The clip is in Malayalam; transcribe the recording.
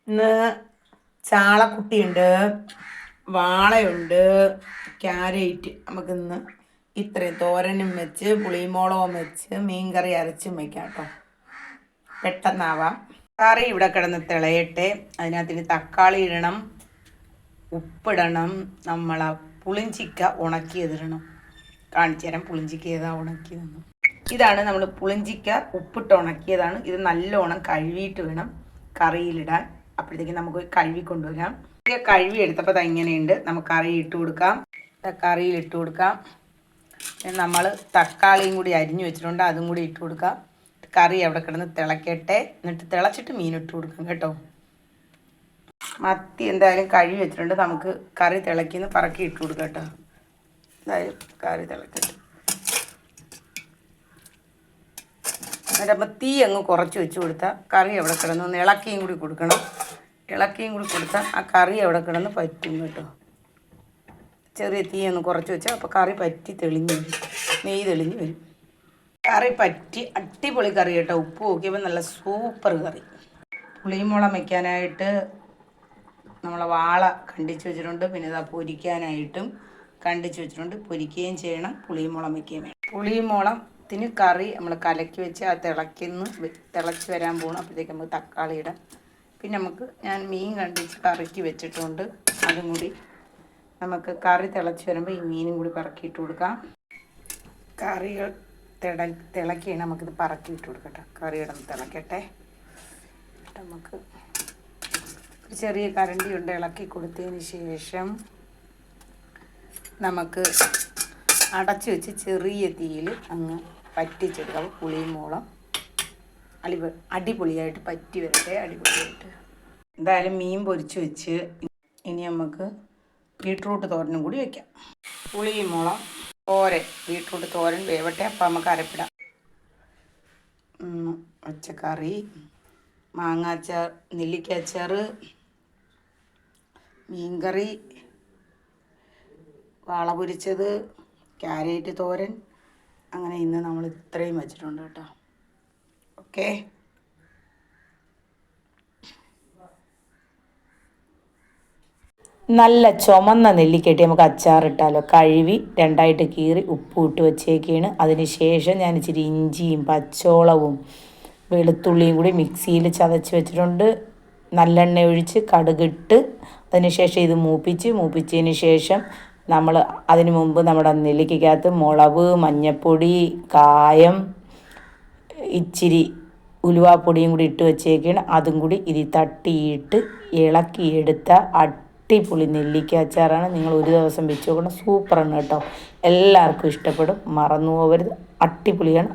ഇന്ന് ചാളക്കുട്ടിയുണ്ട്, വാളയുണ്ട്, ക്യാരറ്റ്. നമുക്കിന്ന് ഇത്രയും തോരനും വെച്ച് പുളിമോളവും വെച്ച് മീൻകറി അരച്ചും വയ്ക്കാം കേട്ടോ. പെട്ടെന്നാവാം. കറി ഇവിടെ കിടന്ന് തിളയട്ടെ. അതിനകത്തിന് തക്കാളി ഇടണം, ഉപ്പിടണം, നമ്മളാ പുളിഞ്ചിക്ക ഉണക്കിയതിടണം. കാണിച്ചു തരാം പുളിഞ്ചിക്ക ഏതാ ഉണക്കിയതെന്ന്. ഇതാണ് നമ്മൾ പുളിഞ്ചിക്ക ഉപ്പിട്ട് ഉണക്കിയതാണ്. ഇത് നല്ലോണം കഴുകിയിട്ട് വേണം കറിയിലിടാൻ. അപ്പോഴത്തേക്കും നമുക്ക് കഴുകി കൊണ്ടുവരാം. കഴുകി എടുത്തപ്പോൾ അത് ഇങ്ങനെയുണ്ട്. നമുക്ക് കറി ഇട്ട് കൊടുക്കാം. കറിയിൽ ഇട്ട് കൊടുക്കാം. നമ്മൾ തക്കാളിയും കൂടി അരിഞ്ഞു വെച്ചിട്ടുണ്ട്, അതും കൂടി ഇട്ട് കൊടുക്കാം. കറി അവിടെ കിടന്ന് തിളക്കട്ടെ. എന്നിട്ട് തിളച്ചിട്ട് മീൻ ഇട്ട് കൊടുക്കാം കേട്ടോ. മത്തി എന്തായാലും കഴുകി വെച്ചിട്ടുണ്ട്. നമുക്ക് കറി തിളക്കിന്ന് പറക്കി ഇട്ട് കൊടുക്കാം കേട്ടോ. എന്തായാലും കറി തിളക്കട്ടെ. എന്നിട്ട് തീ അങ്ങ് കുറച്ച് വെച്ച് കൊടുത്താൽ കറി അവിടെ കിടന്ന് ഇളക്കിയും കൂടി കൊടുക്കണം. ഇളക്കിയും കൂടി കൊടുത്താൽ ആ കറി അവിടെ കിടന്ന് പറ്റും കേട്ടോ. ചെറിയ തീ ഒന്ന് കുറച്ച് വെച്ചാൽ അപ്പോൾ കറി പറ്റി തെളിഞ്ഞ് വരും, നെയ്യ് തെളിഞ്ഞ് വരും. കറി പറ്റി അടിപൊളി കറി കേട്ടോ. ഉപ്പ് നോക്കിയപ്പോൾ നല്ല സൂപ്പർ കറി. പുളിമുളം വയ്ക്കാനായിട്ട് നമ്മളെ വാള കണ്ടിച്ച് വെച്ചിട്ടുണ്ട്. പിന്നെ ഇതാ പൊരിക്കാനായിട്ടും കണ്ടിച്ച് വെച്ചിട്ടുണ്ട്. പൊരിക്കുകയും ചെയ്യണം, പുളിമുളം വയ്ക്കുകയും വേണം. പുളിമുളത്തിന് കറി നമ്മൾ കലക്കി വെച്ച് ആ തിളച്ച് വരാൻ പോകണം. അപ്പോഴത്തേക്ക് നമുക്ക് തക്കാളി ഇടാം. പിന്നെ ഞാൻ മീൻ കണ്ടിച്ച് കറിക്ക് വെച്ചിട്ടുണ്ട്. അതും കൂടി നമുക്ക് കറി തിളച്ച് വരുമ്പോൾ ഈ മീനും കൂടി പറക്കിയിട്ട് കൊടുക്കാം. കറികൾ തിളക്കിയാണ് നമുക്കിത് പറക്കിയിട്ട് കൊടുക്കട്ടെ. കറി ഇടന്ന് തിളക്കട്ടെ. നമുക്ക് ഒരു ചെറിയ കരണ്ടി ഉണ്ട്, ഇളക്കി കൊടുത്തതിന് ശേഷം നമുക്ക് അടച്ച് വെച്ച് ചെറിയ തീയിൽ അങ്ങ് പറ്റിച്ചെടുക്കാം. പുളിമോളം അടിപൊളിയായിട്ട് പറ്റി വരട്ടെ. അടിപൊളിയായിട്ട് എന്തായാലും മീൻ പൊരിച്ച് വെച്ച് ഇനി നമുക്ക് ബീട്രൂട്ട് തോരനും കൂടി വയ്ക്കാം. പുളിമുളം തോരൻ, ബീട്രൂട്ട് തോരൻ വേവട്ടെ. അപ്പം നമുക്ക് അരപ്പിടാം. പച്ചക്കറി, മാങ്ങാച്ചാർ, നെല്ലിക്കാച്ചാർ, മീൻകറി, വാള പൊരിച്ചത്, ക്യാരറ്റ് തോരൻ. അങ്ങനെ ഇന്ന് നമ്മൾ ഇത്രയും വെച്ചിട്ടുണ്ട് കേട്ടോ. ഓക്കെ, നല്ല ചുമന്ന നെല്ലിക്കട്ടി നമുക്ക് അച്ചാറിട്ടാലോ. കഴുകി രണ്ടായിട്ട് കീറി ഉപ്പ് ഇട്ട് വെച്ചേക്കാണ്. അതിന് ശേഷം ഞാൻ ഇച്ചിരി ഇഞ്ചിയും പച്ചോളവും വെളുത്തുള്ളിയും കൂടി മിക്സിയിൽ ചതച്ച് വെച്ചിട്ടുണ്ട്. നല്ലെണ്ണ ഒഴിച്ച് കടുകിട്ട് അതിനുശേഷം ഇത് മൂപ്പിച്ചതിന് ശേഷം നമ്മൾ അതിന് മുമ്പ് നമ്മുടെ നെല്ലിക്കകത്ത് മുളക്, മഞ്ഞൾപ്പൊടി, കായം, ഇച്ചിരി ഉലുവാപ്പൊടിയും കൂടി ഇട്ട് വെച്ചേക്കാണ്. അതും കൂടി ഇതിൽ തട്ടിയിട്ട് ഇളക്കിയെടുത്ത അടിപൊളി നെല്ലിക്ക അച്ചാറാണ്. നിങ്ങൾ ഒരു ദിവസം വെച്ച് നോക്കണം, സൂപ്പറാണ് കേട്ടോ. എല്ലാവർക്കും ഇഷ്ടപ്പെടും, മറന്നു പോകരുത്. അടിപൊളിയാണ്.